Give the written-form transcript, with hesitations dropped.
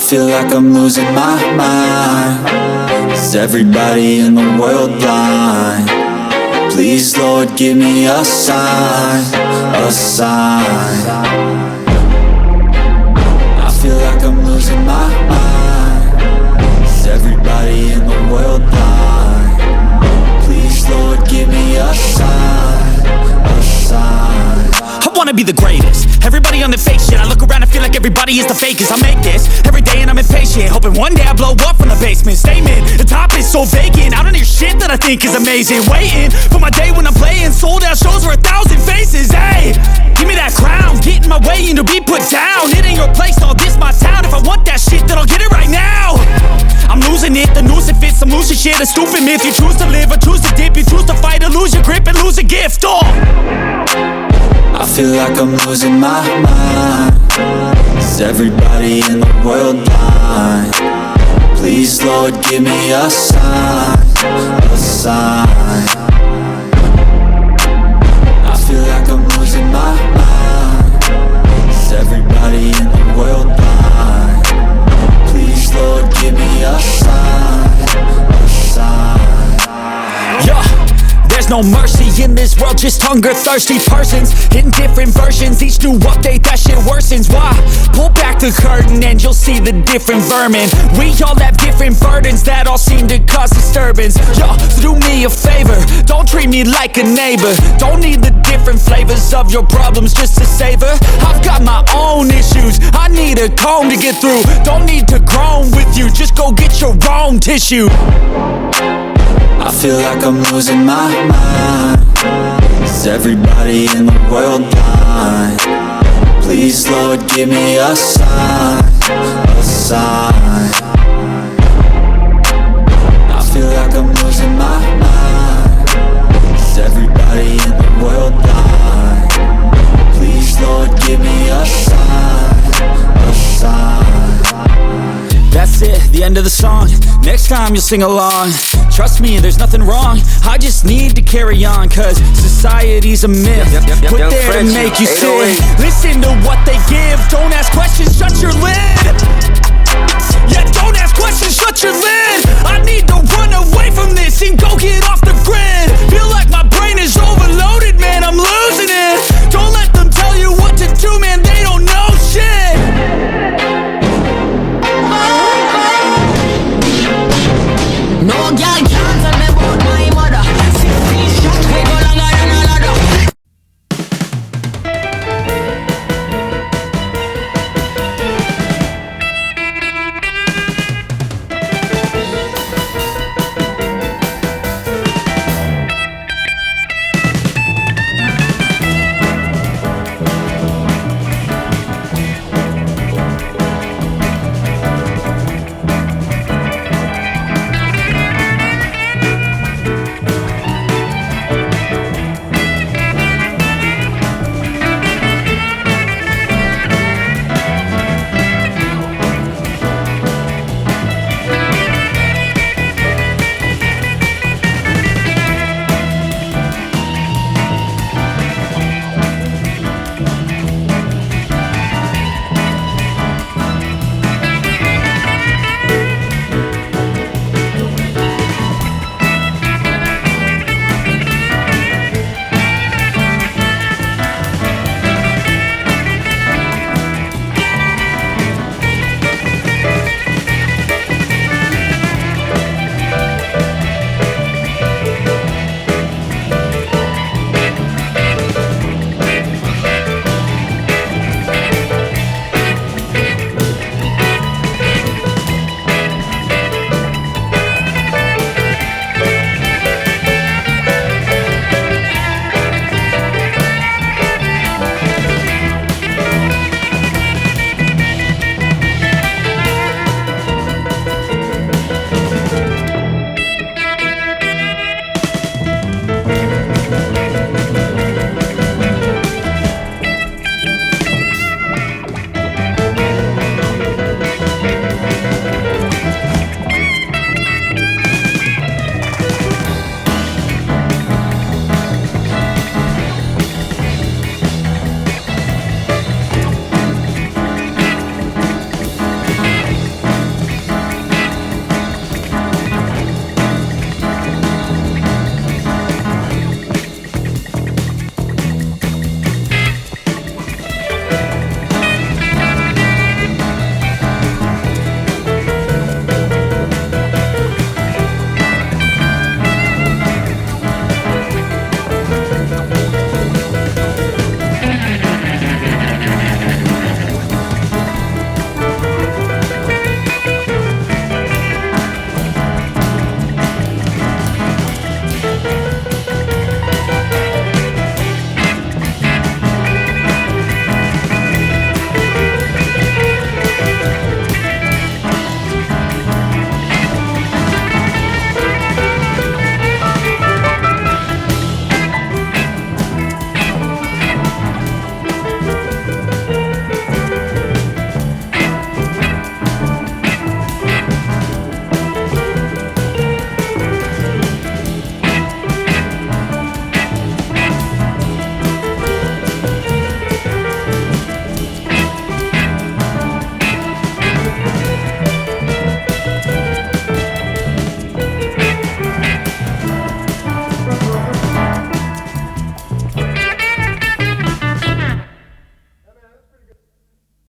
feel like I'm losing my mind. Is everybody in the world blind? Please, Lord, give me a sign, a sign. I feel like I'm losing my mind. Is everybody in the world blind? Please, Lord, give me a sign, a sign. I wanna be the greatest. Everybody on the fake shit. I look around and feel like everybody is the fakest. I make this every day and I'm impatient, hoping one day I blow up from the basement. Statement, the top is so vacant. I don't hear shit that I think is amazing. Waiting for my day when I'm playing sold out shows for 1,000 faces. Hey, give me that crown, get in my way and to be put down. It ain't your place, no, this my town. If I want that shit, then I'll get it right now. I'm losing it, the noose it fits. I'm losing shit, a stupid myth. You choose to live or choose to dip. You choose to fight or lose your grip and lose a gift. Oh, I feel like I'm losing my mind. Is everybody in the world blind? Please, Lord, give me a sign, a sign. I feel like I'm losing my mind. Is everybody in the world blind? Please, Lord, give me a sign, a sign. yeah. There's no mercy in this world, just hunger-thirsty persons in different versions. Each new update, that shit worsens. Why? Pull back the curtain and you'll see the different vermin. We all have different burdens that all seem to cause disturbance. Yo, so do me a favor, don't treat me like a neighbor. Don't need the different flavors of your problems just to savor. I've got my own issues, I need a comb to get through. Don't need to groan with you, just go get your own tissue. I feel like I'm losing my mind. Is everybody in the world blind? Please, Lord, give me a sign, a sign. I feel like I'm losing my mind. Is everybody in the world blind? Please, Lord, give me a sign, a sign. That's it, the end of the song. Next time you'll sing along. Trust me, there's nothing wrong. I just need to carry on, cause society's a myth put there to make you sick. Listen to what they give, don't ask